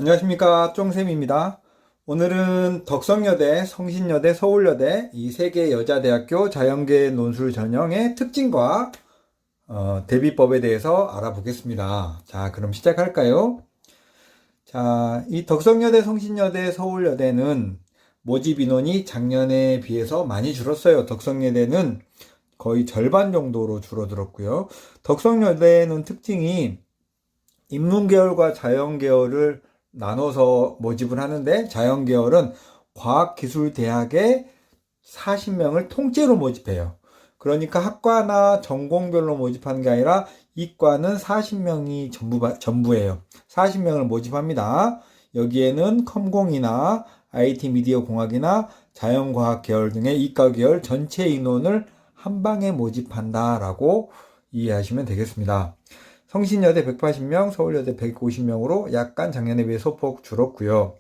안녕하십니까, 쫑쌤입니다. 오늘은 덕성여대, 성신여대, 서울여대 이 세 개 여자대학교 자연계 논술 전형의 특징과 대비법에 대해서 알아보겠습니다. 자, 그럼 시작할까요? 자, 이 덕성여대, 성신여대, 서울여대는 모집 인원이 작년에 비해서 많이 줄었어요. 덕성여대는 거의 절반 정도로 줄어들었고요. 덕성여대는 특징이 인문계열과 자연계열을 나눠서 모집을 하는데, 자연계열은 과학기술대학에 40명을 통째로 모집해요. 그러니까 학과나 전공별로 모집하는 게 아니라 이과는 40명이 전부예요. 40명을 모집합니다. 여기에는 컴공이나 IT 미디어 공학이나 자연과학 계열 등의 이과 계열 전체 인원을 한 방에 모집한다라고 이해하시면 되겠습니다. 성신여대 180명, 서울여대 150명으로 약간 작년에 비해 소폭 줄었고요.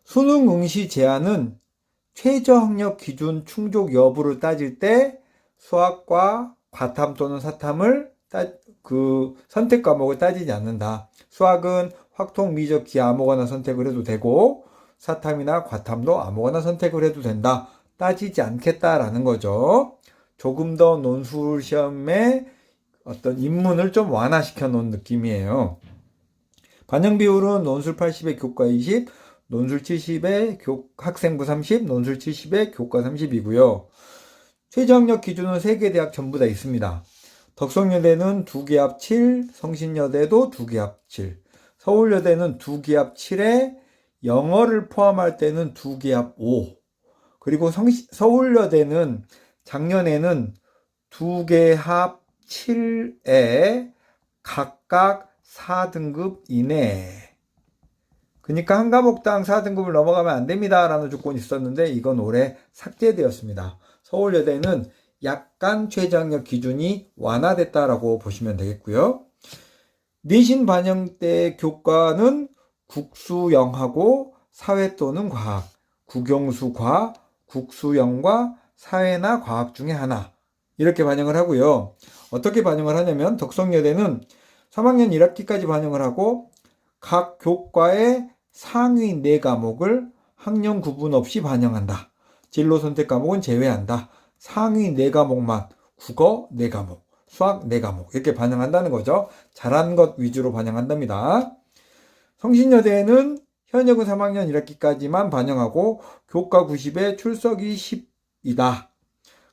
수능 응시 제한은 최저 학력 기준 충족 여부를 따질 때 수학과 과탐 또는 사탐을 선택 과목을 따지지 않는다. 수학은 확통, 미적, 기 아무거나 선택을 해도 되고 사탐이나 과탐도 아무거나 선택을 해도 된다. 따지지 않겠다라는 거죠. 조금 더 논술 시험에 어떤 입문을 좀 완화시켜 놓은 느낌이에요. 반영 비율은 논술 80에 교과 20, 논술 70에 학생부 30, 논술 70에 교과 30이고요. 최저학력 기준은 3개 대학 전부 다 있습니다. 덕성여대는 2개 합 7, 성신여대도 2개 합 7, 서울여대는 2개 합 7에 영어를 포함할 때는 2개 합 5, 그리고 서울여대는 작년에는 2개 합 7에 각각 4등급 이내. 그러니까 한 과목당 4등급을 넘어가면 안 됩니다 라는 조건이 있었는데 이건 올해 삭제되었습니다. 서울여대는 약간 최저학력 기준이 완화됐다라고 보시면 되겠고요. 내신 반영 때 교과는 국수영하고 사회 또는 과학, 국영수과, 국수영과 사회나 과학 중에 하나, 이렇게 반영을 하고요. 어떻게 반영을 하냐면 덕성여대는 3학년 1학기까지 반영을 하고 각 교과의 상위 4과목을 학년 구분 없이 반영한다. 진로 선택 과목은 제외한다. 상위 4과목만, 국어 4과목, 수학 4과목 이렇게 반영한다는 거죠. 잘한 것 위주로 반영한답니다. 성신여대는 현역은 3학년 1학기까지만 반영하고 교과 90에 출석이 10이다.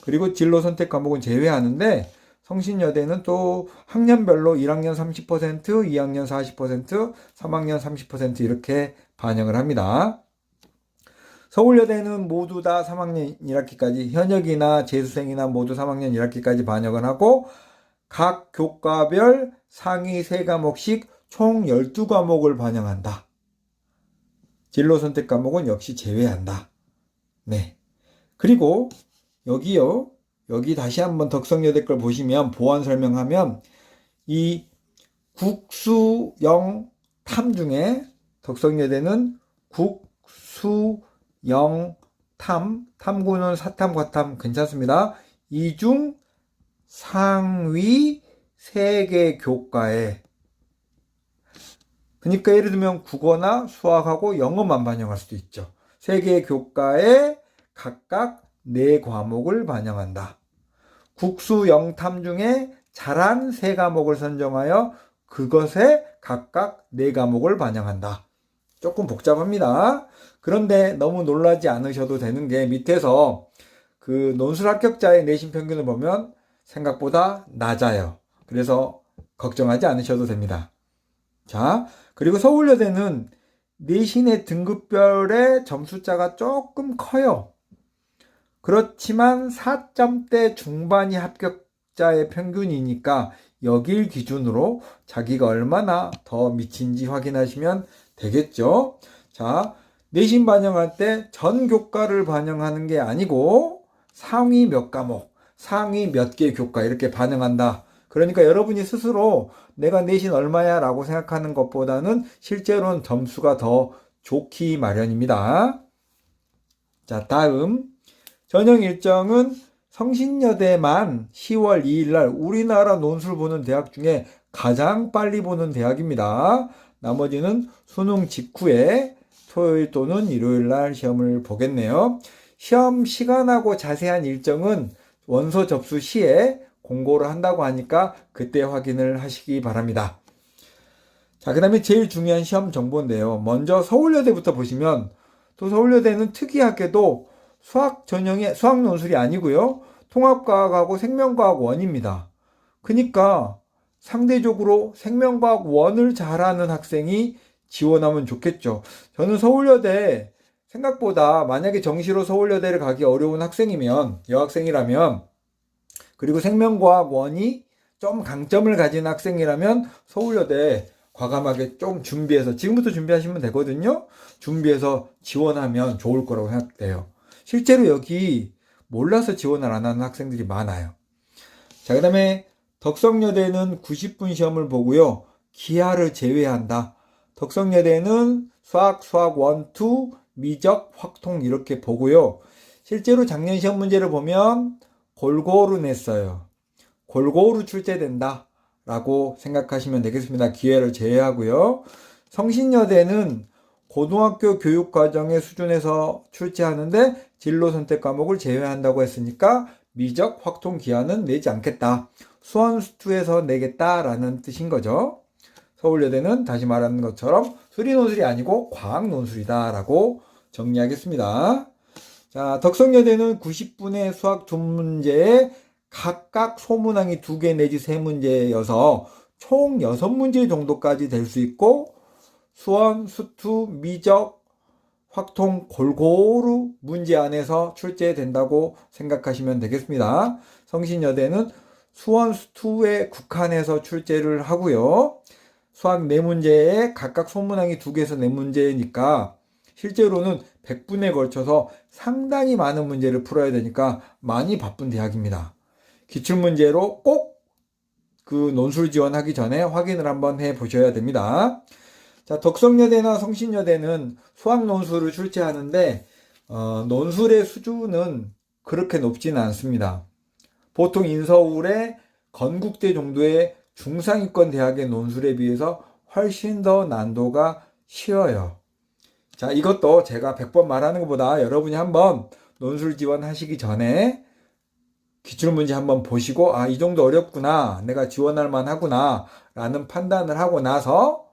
그리고 진로 선택 과목은 제외하는데 성신여대는 또 학년별로 1학년 30%, 2학년 40%, 3학년 30% 이렇게 반영을 합니다. 서울여대는 모두 다 3학년 1학기까지, 현역이나 재수생이나 모두 3학년 1학기까지 반영을 하고 각 교과별 상위 3과목씩 총 12과목을 반영한다. 진로 선택 과목은 역시 제외한다. 네. 그리고 여기 다시 한번 덕성여대 걸 보시면 보완 설명하면 이 국수영 탐 중에 덕성여대는 국수영 탐구는 사탐 과탐 괜찮습니다. 이 중 상위 3개 교과에, 그러니까 예를 들면 국어나 수학하고 영어만 반영할 수도 있죠. 3개 교과에 각각 4과목을 반영한다. 국수 영탐 중에 잘한 3과목을 선정하여 그것에 각각 4과목을 반영한다. 조금 복잡합니다. 그런데 너무 놀라지 않으셔도 되는 게 밑에서 그 논술 합격자의 내신 평균을 보면 생각보다 낮아요. 그래서 걱정하지 않으셔도 됩니다. 자, 그리고 서울여대는 내신의 등급별의 점수차가 조금 커요. 그렇지만 4점대 중반이 합격자의 평균이니까 여길 기준으로 자기가 얼마나 더 미친지 확인하시면 되겠죠. 자, 내신 반영할 때 전 교과를 반영하는 게 아니고 상위 몇 과목, 상위 몇 개 교과 이렇게 반영한다. 그러니까 여러분이 스스로 내가 내신 얼마야 라고 생각하는 것보다는 실제로는 점수가 더 좋기 마련입니다. 자, 다음 전형 일정은 성신여대만 10월 2일 날 우리나라 논술 보는 대학 중에 가장 빨리 보는 대학입니다. 나머지는 수능 직후에 토요일 또는 일요일 날 시험을 보겠네요. 시험 시간하고 자세한 일정은 원서 접수 시에 공고를 한다고 하니까 그때 확인을 하시기 바랍니다. 자, 그 다음에 제일 중요한 시험 정보인데요. 먼저 서울여대부터 보시면, 또 서울여대는 특이하게도 수학 전형의 수학 논술이 아니고요. 통합과학하고 생명과학 원입니다. 그러니까 상대적으로 생명과학 원을 잘하는 학생이 지원하면 좋겠죠. 저는 서울여대 생각보다 만약에 정시로 서울여대를 가기 어려운 학생이면, 여학생이라면, 그리고 생명과학 원이 좀 강점을 가진 학생이라면 서울여대 과감하게 좀 준비해서, 지금부터 준비하시면 되거든요. 준비해서 지원하면 좋을 거라고 생각돼요. 실제로 여기 몰라서 지원을 안 하는 학생들이 많아요. 자, 그 다음에 덕성여대는 90분 시험을 보고요. 기하를 제외한다. 덕성여대는 수학 1, 2, 미적, 확통 이렇게 보고요. 실제로 작년 시험 문제를 보면 골고루 냈어요. 골고루 출제된다 라고 생각하시면 되겠습니다. 기하를 제외하고요. 성신여대는 고등학교 교육과정의 수준에서 출제하는데 진로 선택 과목을 제외한다고 했으니까 미적, 확통, 기하는 내지 않겠다. 수원수투에서 내겠다라는 뜻인 거죠. 서울여대는 다시 말하는 것처럼 수리논술이 아니고 과학논술이다라고 정리하겠습니다. 자, 덕성여대는 90분의 수학 2문제에 각각 소문항이 2개 내지 3문제여서 총 6문제 정도까지 될 수 있고, 수원, 수투, 미적, 확통 골고루 문제 안에서 출제된다고 생각하시면 되겠습니다. 성신여대는 수원, 수투에 국한해서 출제를 하고요. 수학 4문제에 각각 소문항이 2개에서 4문제니까 실제로는 100분에 걸쳐서 상당히 많은 문제를 풀어야 되니까 많이 바쁜 대학입니다. 기출문제로 꼭 그 논술 지원하기 전에 확인을 한번 해 보셔야 됩니다. 자, 덕성여대나 성신여대는 수학 논술을 출제하는데 논술의 수준은 그렇게 높지는 않습니다. 보통 인서울의 건국대 정도의 중상위권 대학의 논술에 비해서 훨씬 더 난도가 쉬워요. 자, 이것도 제가 100번 말하는 것보다 여러분이 한번 논술 지원하시기 전에 기출문제 한번 보시고, 이 정도 어렵구나, 내가 지원할 만하구나 라는 판단을 하고 나서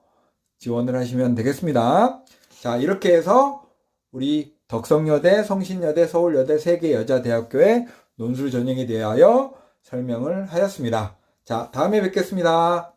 지원을 하시면 되겠습니다. 자, 이렇게 해서 우리 덕성여대, 성신여대, 서울여대 3개 여자대학교의 논술 전형에 대하여 설명을 하였습니다. 자, 다음에 뵙겠습니다.